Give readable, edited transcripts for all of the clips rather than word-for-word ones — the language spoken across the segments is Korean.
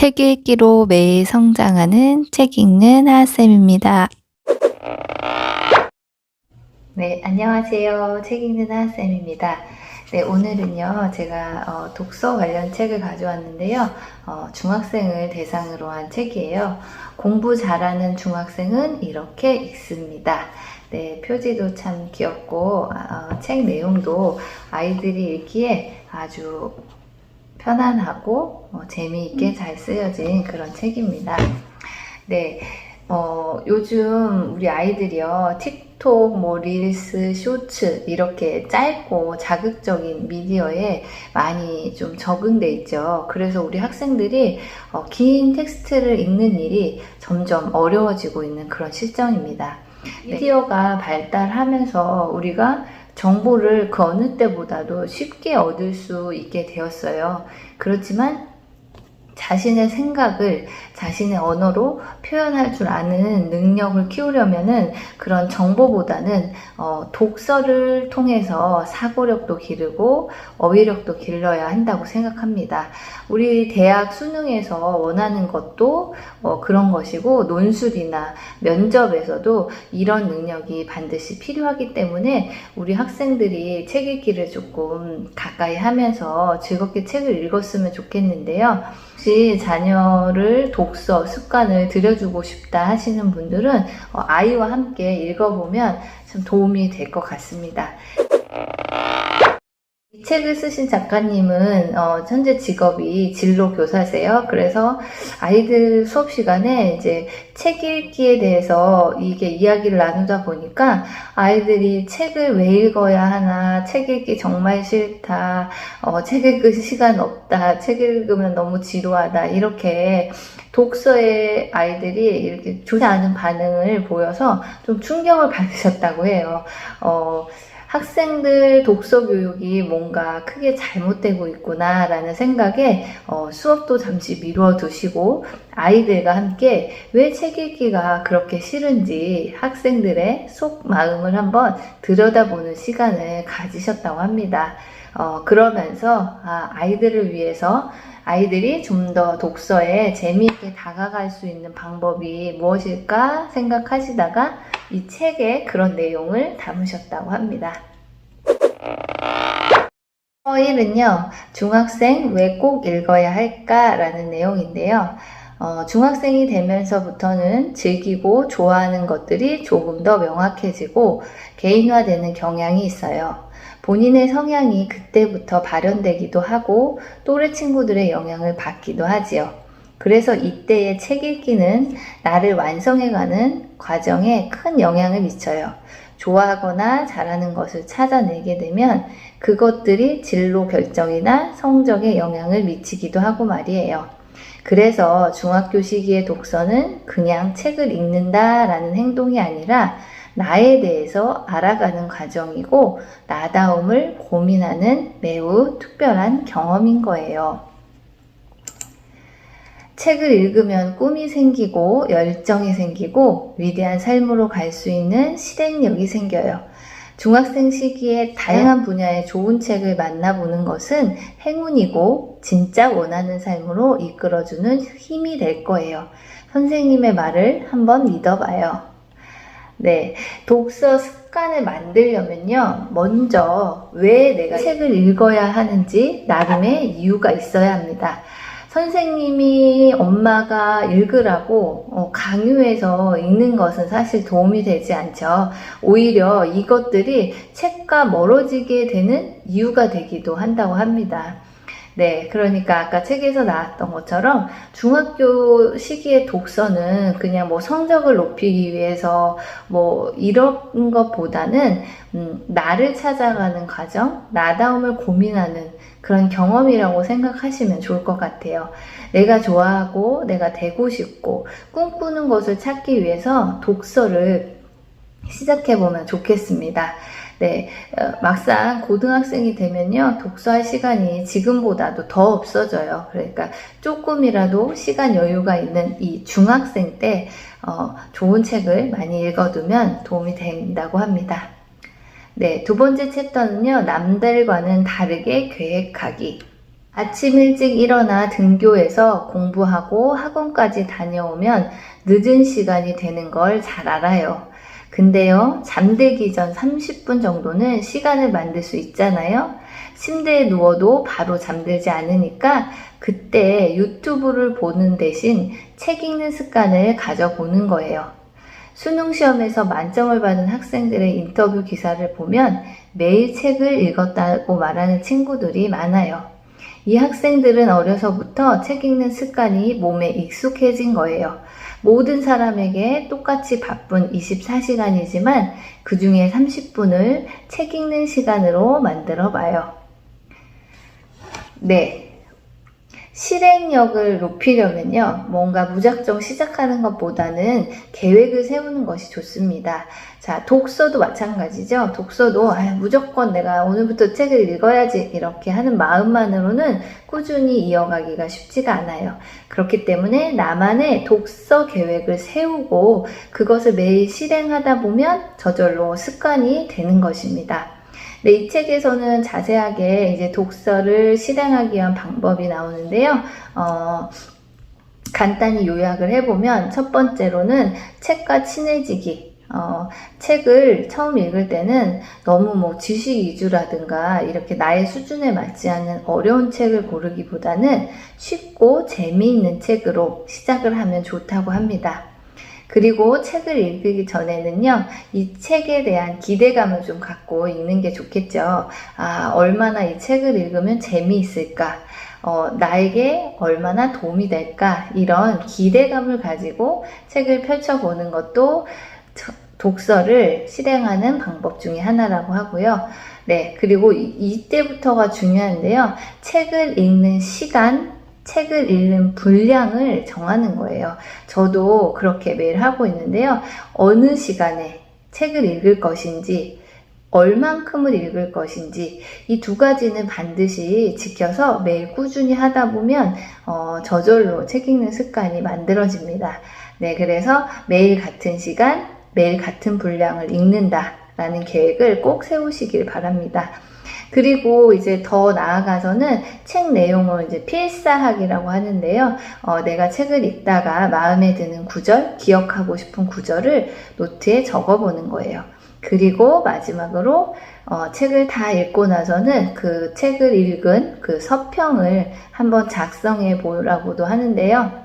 책 읽기로 매일 성장하는 책 읽는 하하쌤입니다. 네, 안녕하세요. 책 읽는 하하쌤입니다. 네, 오늘은요, 제가 독서 관련 책을 가져왔는데요. 중학생을 대상으로 한 책이에요. 공부 잘하는 중학생은 이렇게 읽습니다. 네, 표지도 참 귀엽고 책 내용도 아이들이 읽기에 아주 편안하고 재미있게 잘 쓰여진 그런 책입니다. 네, 요즘 우리 아이들이요, 틱톡, 릴스, 쇼츠 이렇게 짧고 자극적인 미디어에 많이 좀 적응돼 있죠. 그래서 우리 학생들이 긴 텍스트를 읽는 일이 점점 어려워지고 있는 그런 시점입니다. 미디어가 발달하면서 우리가 정보를 그 어느 때보다도 쉽게 얻을 수 있게 되었어요. 그렇지만 자신의 생각을 자신의 언어로 표현할 줄 아는 능력을 키우려면은 그런 정보보다는 독서를 통해서 사고력도 기르고 어휘력도 길러야 한다고 생각합니다. 우리 대학 수능에서 원하는 것도 그런 것이고, 논술이나 면접에서도 이런 능력이 반드시 필요하기 때문에 우리 학생들이 책 읽기를 조금 가까이 하면서 즐겁게 책을 읽었으면 좋겠는데요. 혹시 자녀를 독서 습관을 들여주고 싶다 하시는 분들은 아이와 함께 읽어보면 참 도움이 될 것 같습니다. 이 책을 쓰신 작가님은 현재 직업이 진로교사세요. 그래서 아이들 수업 시간에 이제 책 읽기에 대해서 이게 이야기를 나누다 보니까 아이들이 책을 왜 읽어야 하나, 책 읽기 정말 싫다, 책 읽을 시간 없다, 책 읽으면 너무 지루하다, 이렇게 독서에 아이들이 이렇게 좋지 않은 반응을 보여서 좀 충격을 받으셨다고 해요. 학생들 독서 교육이 뭔가 크게 잘못되고 있구나 라는 생각에 수업도 잠시 미루어 두시고 아이들과 함께 왜 책 읽기가 그렇게 싫은지 학생들의 속 마음을 한번 들여다보는 시간을 가지셨다고 합니다. 그러면서 아이들을 위해서 아이들이 좀 더 독서에 재미있게 다가갈 수 있는 방법이 무엇일까 생각하시다가 이 책에 그런 내용을 담으셨다고 합니다. 1은요, 중학생 왜 꼭 읽어야 할까? 라는 내용인데요. 중학생이 되면서부터는 즐기고 좋아하는 것들이 조금 더 명확해지고 개인화되는 경향이 있어요. 본인의 성향이 그때부터 발현되기도 하고 또래 친구들의 영향을 받기도 하지요. 그래서 이때의 책 읽기는 나를 완성해가는 과정에 큰 영향을 미쳐요. 좋아하거나 잘하는 것을 찾아내게 되면 그것들이 진로 결정이나 성적에 영향을 미치기도 하고 말이에요. 그래서 중학교 시기의 독서는 그냥 책을 읽는다라는 행동이 아니라 나에 대해서 알아가는 과정이고 나다움을 고민하는 매우 특별한 경험인 거예요. 책을 읽으면 꿈이 생기고 열정이 생기고 위대한 삶으로 갈 수 있는 실행력이 생겨요. 중학생 시기에 다양한 분야의 좋은 책을 만나보는 것은 행운이고 진짜 원하는 삶으로 이끌어주는 힘이 될 거예요. 선생님의 말을 한번 믿어봐요. 네, 독서 습관을 만들려면요, 먼저 왜 내가 책을 읽어야 하는지 나름의 이유가 있어야 합니다. 선생님이 엄마가 읽으라고 강요해서 읽는 것은 사실 도움이 되지 않죠. 오히려 이것들이 책과 멀어지게 되는 이유가 되기도 한다고 합니다. 네, 그러니까 아까 책에서 나왔던 것처럼 중학교 시기의 독서는 그냥 성적을 높이기 위해서 이런 것보다는 나를 찾아가는 과정, 나다움을 고민하는 그런 경험이라고 생각하시면 좋을 것 같아요. 내가 좋아하고 내가 되고 싶고 꿈꾸는 것을 찾기 위해서 독서를 시작해보면 좋겠습니다. 네, 막상 고등학생이 되면요, 독서할 시간이 지금보다도 더 없어져요. 그러니까 조금이라도 시간 여유가 있는 이 중학생 때 좋은 책을 많이 읽어두면 도움이 된다고 합니다. 네, 두 번째 챕터는요, 남들과는 다르게 계획하기. 아침 일찍 일어나 등교해서 공부하고 학원까지 다녀오면 늦은 시간이 되는 걸 잘 알아요. 근데요, 잠들기 전 30분 정도는 시간을 만들 수 있잖아요. 침대에 누워도 바로 잠들지 않으니까 그때 유튜브를 보는 대신 책 읽는 습관을 가져보는 거예요. 수능 시험에서 만점을 받은 학생들의 인터뷰 기사를 보면 매일 책을 읽었다고 말하는 친구들이 많아요. 이 학생들은 어려서부터 책 읽는 습관이 몸에 익숙해진 거예요. 모든 사람에게 똑같이 바쁜 24시간이지만 그 중에 30분을 책 읽는 시간으로 만들어 봐요. 네. 실행력을 높이려면요, 뭔가 무작정 시작하는 것보다는 계획을 세우는 것이 좋습니다. 자, 독서도 마찬가지죠. 독서도 무조건 내가 오늘부터 책을 읽어야지 이렇게 하는 마음만으로는 꾸준히 이어가기가 쉽지가 않아요. 그렇기 때문에 나만의 독서 계획을 세우고 그것을 매일 실행하다 보면 저절로 습관이 되는 것입니다. 네, 이 책에서는 자세하게 이제 독서를 실행하기 위한 방법이 나오는데요. 간단히 요약을 해보면 첫 번째로는 책과 친해지기. 책을 처음 읽을 때는 너무 지식 위주라든가 이렇게 나의 수준에 맞지 않는 어려운 책을 고르기보다는 쉽고 재미있는 책으로 시작을 하면 좋다고 합니다. 그리고 책을 읽기 전에는요, 이 책에 대한 기대감을 좀 갖고 읽는 게 좋겠죠. 얼마나 이 책을 읽으면 재미있을까? 나에게 얼마나 도움이 될까? 이런 기대감을 가지고 책을 펼쳐보는 것도 독서를 실행하는 방법 중에 하나라고 하고요. 네, 그리고 이때부터가 중요한데요. 책을 읽는 시간, 책을 읽는 분량을 정하는 거예요. 저도 그렇게 매일 하고 있는데요. 어느 시간에 책을 읽을 것인지, 얼만큼을 읽을 것인지 이 두 가지는 반드시 지켜서 매일 꾸준히 하다 보면 저절로 책 읽는 습관이 만들어집니다. 네, 그래서 매일 같은 시간, 매일 같은 분량을 읽는다라는 계획을 꼭 세우시길 바랍니다. 그리고 이제 더 나아가서는 책 내용을 이제 필사하기라고 하는데요. 내가 책을 읽다가 마음에 드는 구절, 기억하고 싶은 구절을 노트에 적어보는 거예요. 그리고 마지막으로 책을 다 읽고 나서는 그 책을 읽은 그 서평을 한번 작성해 보라고도 하는데요.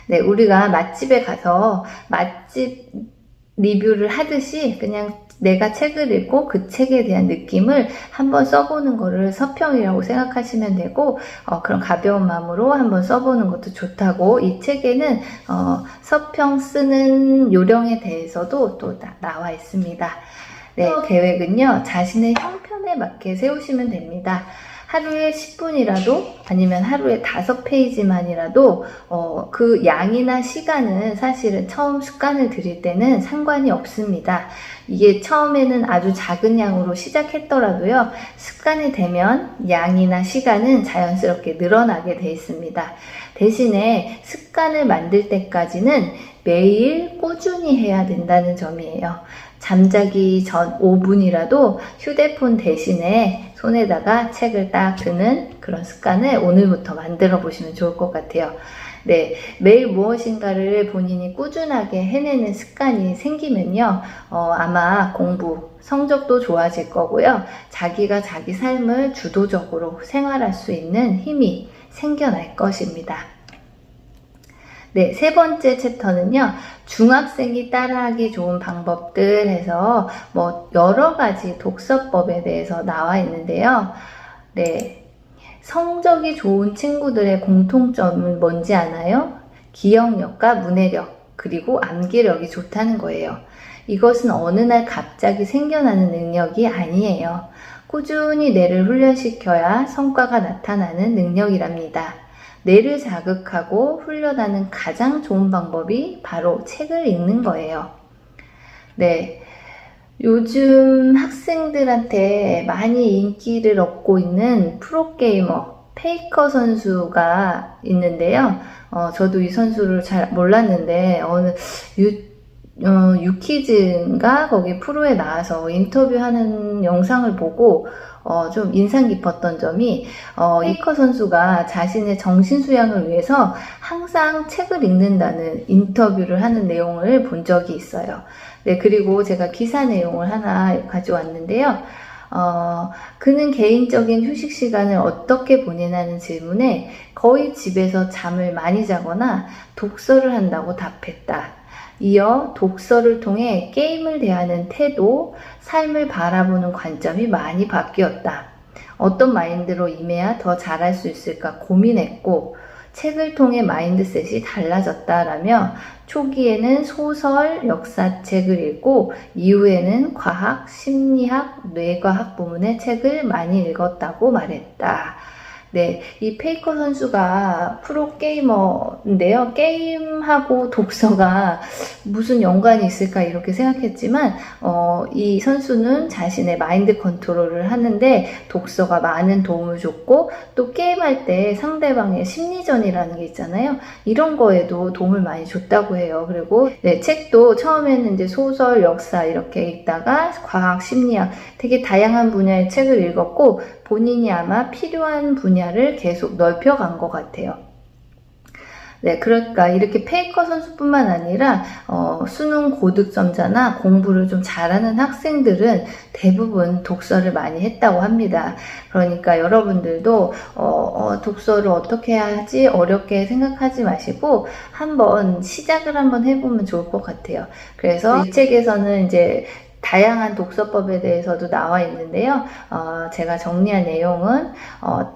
네, 우리가 맛집에 가서 맛집 리뷰를 하듯이 그냥 내가 책을 읽고 그 책에 대한 느낌을 한번 써보는 거를 서평이라고 생각하시면 되고, 그런 가벼운 마음으로 한번 써보는 것도 좋다고, 이 책에는 서평 쓰는 요령에 대해서도 또 나와 있습니다. 네, 계획은요, 자신의 형편에 맞게 세우시면 됩니다. 하루에 10분이라도 아니면 하루에 5페이지만이라도 그 양이나 시간은 사실은 처음 습관을 들일 때는 상관이 없습니다. 이게 처음에는 아주 작은 양으로 시작했더라도요, 습관이 되면 양이나 시간은 자연스럽게 늘어나게 돼 있습니다. 대신에 습관을 만들 때까지는 매일 꾸준히 해야 된다는 점이에요. 잠자기 전 5분이라도 휴대폰 대신에 손에다가 책을 딱 드는 그런 습관을 오늘부터 만들어 보시면 좋을 것 같아요. 네, 매일 무엇인가를 본인이 꾸준하게 해내는 습관이 생기면요, 아마 공부, 성적도 좋아질 거고요. 자기가 자기 삶을 주도적으로 생활할 수 있는 힘이 생겨날 것입니다. 네, 세 번째 챕터는요, 중학생이 따라하기 좋은 방법들 해서 여러 가지 독서법에 대해서 나와 있는데요. 네, 성적이 좋은 친구들의 공통점은 뭔지 아나요? 기억력과 문해력, 그리고 암기력이 좋다는 거예요. 이것은 어느 날 갑자기 생겨나는 능력이 아니에요. 꾸준히 뇌를 훈련시켜야 성과가 나타나는 능력이랍니다. 뇌를 자극하고 훈련하는 가장 좋은 방법이 바로 책을 읽는 거예요. 네, 요즘 학생들한테 많이 인기를 얻고 있는 프로게이머 페이커 선수가 있는데요. 저도 이 선수를 잘 몰랐는데 어느 유키즈인가 거기 프로에 나와서 인터뷰하는 영상을 보고 좀 인상 깊었던 점이 페이커 선수가 자신의 정신 수양을 위해서 항상 책을 읽는다는 인터뷰를 하는 내용을 본 적이 있어요. 네, 그리고 제가 기사 내용을 하나 가져왔는데요. 그는 개인적인 휴식 시간을 어떻게 보내냐는 질문에 거의 집에서 잠을 많이 자거나 독서를 한다고 답했다. 이어 독서를 통해 게임을 대하는 태도, 삶을 바라보는 관점이 많이 바뀌었다. 어떤 마인드로 임해야 더 잘할 수 있을까 고민했고 책을 통해 마인드셋이 달라졌다라며 초기에는 소설, 역사책을 읽고 이후에는 과학, 심리학, 뇌과학 부문의 책을 많이 읽었다고 말했다. 네, 이 페이커 선수가 프로게이머인데요. 게임하고 독서가 무슨 연관이 있을까 이렇게 생각했지만 이 선수는 자신의 마인드 컨트롤을 하는데 독서가 많은 도움을 줬고 또 게임할 때 상대방의 심리전이라는 게 있잖아요. 이런 거에도 도움을 많이 줬다고 해요. 그리고 네, 책도 처음에는 이제 소설, 역사 이렇게 읽다가 과학, 심리학 되게 다양한 분야의 책을 읽었고 본인이 아마 필요한 분야를 계속 넓혀간 것 같아요. 네, 그러니까 이렇게 페이커 선수뿐만 아니라 수능 고득점자나 공부를 좀 잘하는 학생들은 대부분 독서를 많이 했다고 합니다. 그러니까 여러분들도 독서를 어떻게 해야지 어렵게 생각하지 마시고 한번 시작을 한번 해보면 좋을 것 같아요. 그래서 이 책에서는 이제 다양한 독서법에 대해서도 나와 있는데요. 제가 정리한 내용은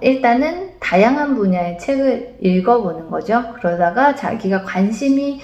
일단은 다양한 분야의 책을 읽어보는 거죠. 그러다가 자기가 관심이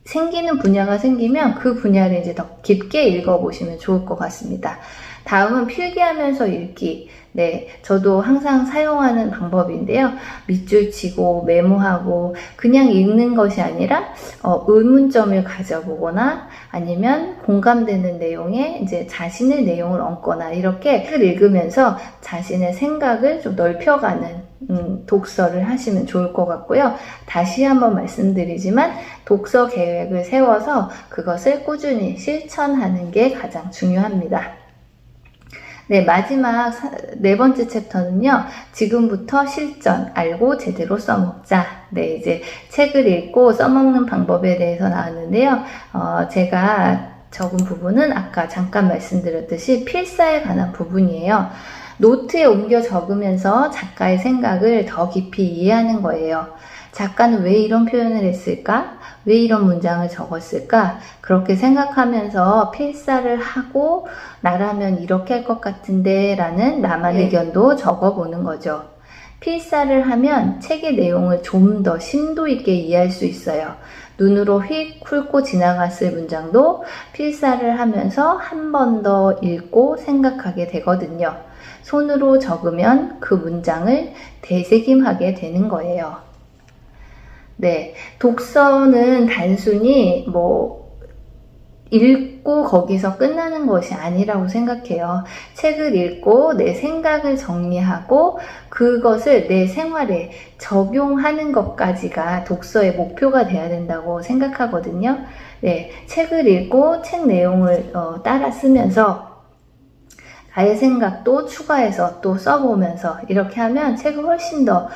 생기는 분야가 생기면 그 분야를 이제 더 깊게 읽어보시면 좋을 것 같습니다. 다음은 필기하면서 읽기. 네, 저도 항상 사용하는 방법인데요. 밑줄 치고 메모하고 그냥 읽는 것이 아니라 의문점을 가져보거나 아니면 공감되는 내용에 이제 자신의 내용을 얹거나 이렇게 책을 읽으면서 자신의 생각을 좀 넓혀가는 독서를 하시면 좋을 것 같고요. 다시 한번 말씀드리지만 독서 계획을 세워서 그것을 꾸준히 실천하는 게 가장 중요합니다. 네, 마지막 네 번째 챕터는요. 지금부터 실전, 알고 제대로 써먹자. 네, 이제 책을 읽고 써먹는 방법에 대해서 나왔는데요. 제가 적은 부분은 아까 잠깐 말씀드렸듯이 필사에 관한 부분이에요. 노트에 옮겨 적으면서 작가의 생각을 더 깊이 이해하는 거예요. 작가는 왜 이런 표현을 했을까? 왜 이런 문장을 적었을까? 그렇게 생각하면서 필사를 하고 나라면 이렇게 할 것 같은데 라는 나만의 의견도 적어보는 거죠. 필사를 하면 책의 내용을 좀 더 심도 있게 이해할 수 있어요. 눈으로 휙 훑고 지나갔을 문장도 필사를 하면서 한 번 더 읽고 생각하게 되거든요. 손으로 적으면 그 문장을 되새김하게 되는 거예요. 네, 독서는 단순히 읽고 거기서 끝나는 것이 아니라고 생각해요. 책을 읽고 내 생각을 정리하고 그것을 내 생활에 적용하는 것까지가 독서의 목표가 돼야 된다고 생각하거든요. 네, 책을 읽고 책 내용을 따라 쓰면서 나의 생각도 추가해서 또 써보면서 이렇게 하면 책을 훨씬 더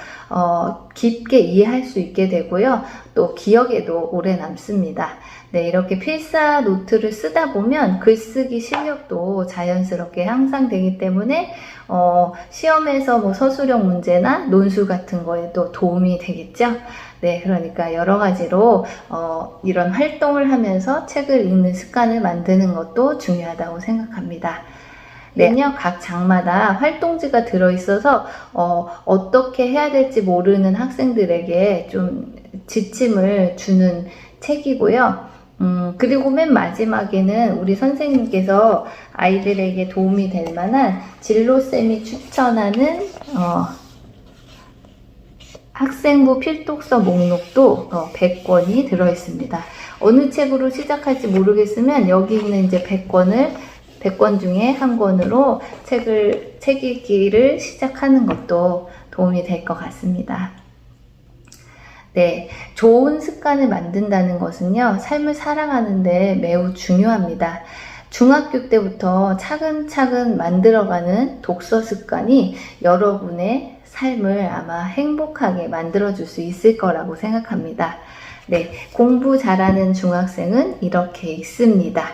깊게 이해할 수 있게 되고요. 또 기억에도 오래 남습니다. 네, 이렇게 필사 노트를 쓰다 보면 글쓰기 실력도 자연스럽게 향상되기 때문에 시험에서 서술형 문제나 논술 같은 거에도 도움이 되겠죠. 네, 그러니까 여러 가지로 이런 활동을 하면서 책을 읽는 습관을 만드는 것도 중요하다고 생각합니다. 네, 각 장마다 활동지가 들어있어서 어떻게 해야 될지 모르는 학생들에게 좀 지침을 주는 책이고요. 그리고 맨 마지막에는 우리 선생님께서 아이들에게 도움이 될 만한 진로쌤이 추천하는 학생부 필독서 목록도 100권이 들어있습니다. 어느 책으로 시작할지 모르겠으면 여기 있는 이제 100권 중에 한 권으로 책 읽기를 시작하는 것도 도움이 될 것 같습니다. 네, 좋은 습관을 만든다는 것은요, 삶을 살아가는데 매우 중요합니다. 중학교 때부터 차근차근 만들어가는 독서 습관이 여러분의 삶을 아마 행복하게 만들어줄 수 있을 거라고 생각합니다. 네, 공부 잘하는 중학생은 이렇게 읽습니다.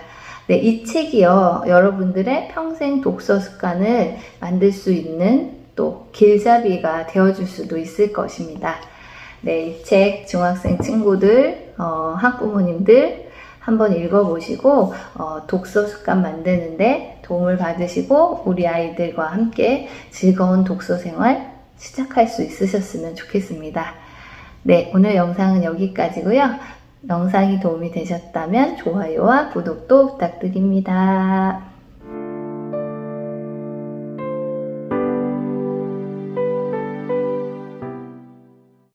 네, 이 책이요, 여러분들의 평생 독서 습관을 만들 수 있는 또 길잡이가 되어줄 수도 있을 것입니다. 네, 이 책 중학생 친구들, 학부모님들 한번 읽어보시고 독서 습관 만드는데 도움을 받으시고 우리 아이들과 함께 즐거운 독서 생활 시작할 수 있으셨으면 좋겠습니다. 네, 오늘 영상은 여기까지고요. 영상이 도움이 되셨다면 좋아요와 구독도 부탁드립니다.